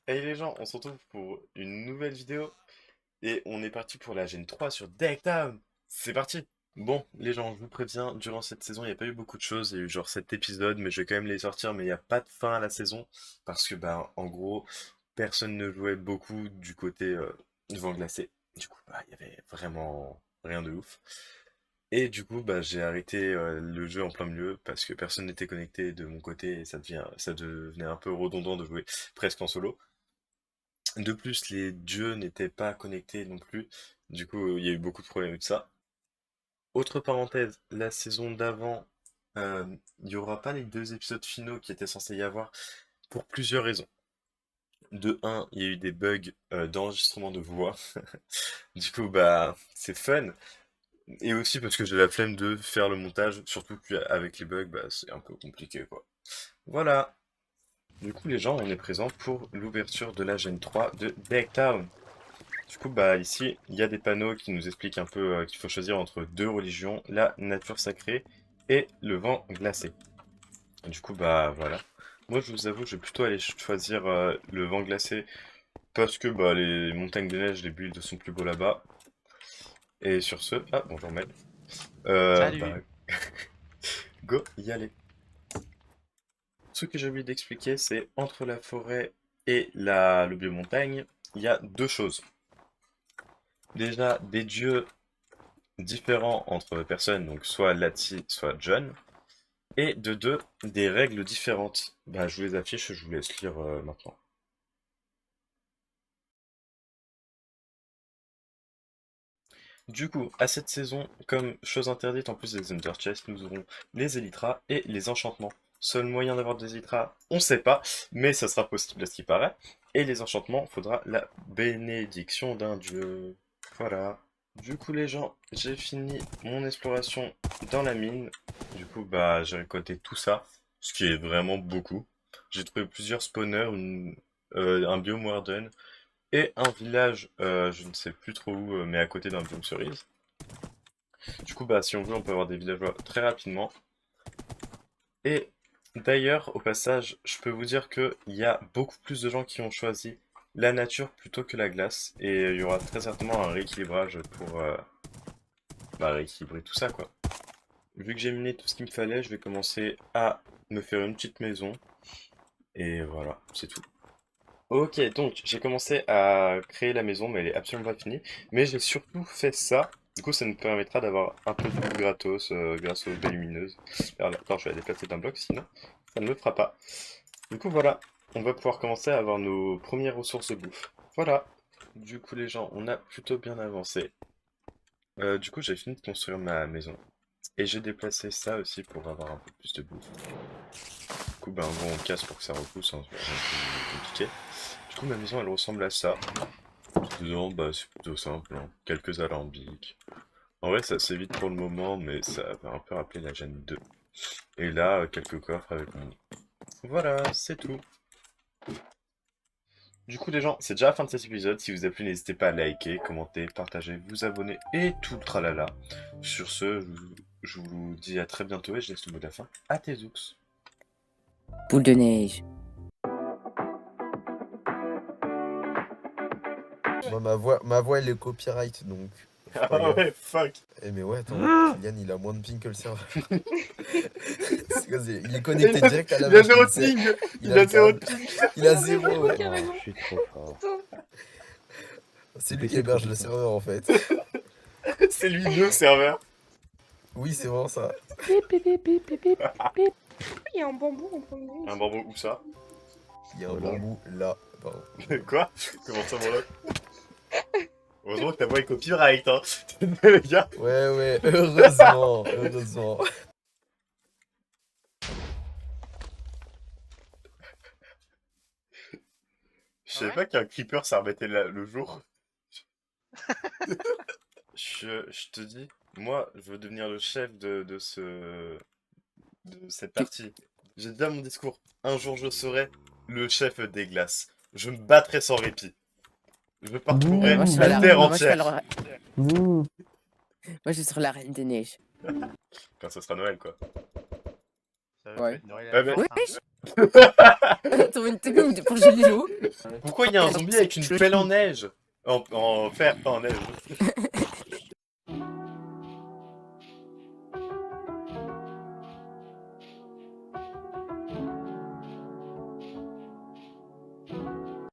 Hey les gens, on se retrouve pour une nouvelle vidéo et on est parti pour la Gen 3 sur Decktown. C'est parti! Bon, les gens, je vous préviens, durant cette saison, il n'y a pas eu beaucoup de choses. Il y a eu genre 7 épisodes, mais je vais quand même les sortir. Mais il n'y a pas de fin à la saison parce que, bah, en gros, personne ne jouait beaucoup du côté vent glacé. Du coup, bah, il y avait vraiment rien de ouf. Et du coup, bah, j'ai arrêté le jeu en plein milieu parce que personne n'était connecté de mon côté et ça devenait un peu redondant de jouer presque en solo. De plus, les dieux n'étaient pas connectés non plus. Du coup, il y a eu beaucoup de problèmes avec ça. Autre parenthèse, la saison d'avant, euh, il n'y aura pas les deux épisodes finaux qui étaient censés y avoir pour plusieurs raisons. De un, il y a eu des bugs d'enregistrement de voix. Du coup, bah, c'est fun. Et aussi parce que j'ai la flemme de faire le montage, surtout qu'avec les bugs, bah, c'est un peu compliqué, quoi. Voilà. Du coup, les gens, on est présents pour l'ouverture de la Gen 3 de Decktown. Du coup, bah ici, il y a des panneaux qui nous expliquent un peu qu'il faut choisir entre deux religions, la nature sacrée et le vent glacé. Du coup, bah voilà. Moi, je vous avoue, je vais plutôt aller choisir le vent glacé parce que bah les montagnes de neige, les builds sont plus beaux là-bas. Et sur ce, ah bonjour Mel. Bah Salut! go y aller. Ce que j'ai oublié d'expliquer, c'est entre la forêt et le biomontagne, il y a deux choses. Déjà, des dieux différents entre personnes, donc soit Lati, soit John, et de deux, des règles différentes. Bah, je vous les affiche, je vous laisse lire maintenant. Du coup, à cette saison, comme chose interdite en plus des Ender Chests, nous aurons les Elytras et les enchantements. Seul moyen d'avoir des Elytras, on sait pas, mais ça sera possible à ce qui paraît. Et les enchantements, faudra la bénédiction d'un dieu. Voilà. Du coup les gens, j'ai fini mon exploration dans la mine. Du coup bah j'ai récolté tout ça, ce qui est vraiment beaucoup. J'ai trouvé plusieurs spawners, un biome warden et un village, je ne sais plus trop où, mais à côté d'un biome cerise. Du coup bah si on veut on peut avoir des villageois très rapidement. Et d'ailleurs au passage je peux vous dire qu'il y a beaucoup plus de gens qui ont choisi la nature plutôt que la glace. Et il y aura très certainement un rééquilibrage pour bah, rééquilibrer tout ça quoi. Vu que j'ai miné tout ce qu'il me fallait, je vais commencer à me faire une petite maison. Et voilà, c'est tout. Ok, donc j'ai commencé à créer la maison, mais elle est absolument pas finie. Mais j'ai surtout fait ça. Du coup, ça nous permettra d'avoir un peu de bouffe gratos grâce aux baies lumineuses. Alors, attends, je vais la déplacer d'un bloc, sinon ça ne le fera pas. Du coup, voilà, on va pouvoir commencer à avoir nos premières ressources de bouffe. Voilà. Du coup, les gens, on a plutôt bien avancé. Du coup, j'ai fini de construire ma maison. Et j'ai déplacé ça aussi pour avoir un peu plus de bouffe. Du coup, ben, en gros, on casse pour que ça repousse, hein, c'est rien de compliqué. Du coup, ma maison, elle ressemble à ça. Dedans, bah, c'est plutôt simple, hein. Quelques alambics. En vrai, ça s'évite pour le moment, mais ça va un peu rappeler la Gen 2. Et là, quelques coffres avec mon lit. Voilà, c'est tout. Du coup, les gens, c'est déjà la fin de cet épisode. Si vous avez plu, n'hésitez pas à liker, commenter, partager, vous abonner et tout le tralala. Sur ce, je vous dis à très bientôt et je laisse le mot de la fin à tes ours. Boule de neige. Moi, ma voix, elle est copyright, donc faut faire Ah gaffe. ouais, fuck. Eh, mais ouais, attends, Kylian, il a moins de ping que le serveur. Il est connecté Il a, direct à la il a zéro machine, de tu sais. ping. Il Il a a le zéro de câble. ping. Il a Ah mais zéro, oui, ouais. carrément. Je suis trop fort. Putain. C'est Le lui qui PC est trop héberge le puissant. serveur, en fait. C'est lui le serveur. Oui, c'est vraiment ça. Pip, pip, pip, pip, pip, pip, pip. Il y a un bambou en premier. Un bambou, où ça? Il y a un Voilà. bambou là. Pardon. Quoi? Comment ça, mon loc? Heureusement que ta voix est copyright, hein. Le gars. Ouais, ouais, heureusement, heureusement. Je savais pas qu'un creeper ça remettait le jour. Je te dis, moi, je veux devenir le chef de cette partie. J'ai déjà mon discours. Un jour, je serai le chef des glaces. Je me battrai sans répit. Je parcourrai Moi, je la serai terre moi, je serai entière. moi, je serai la reine des neiges. Quand ce sera Noël, quoi. Ça Ouais. peut être Noël à Ouais, la mais- force, hein. T'as une technique pour geler l'eau. Pourquoi il y a un zombie avec une pelle en neige? En fer, pas en neige.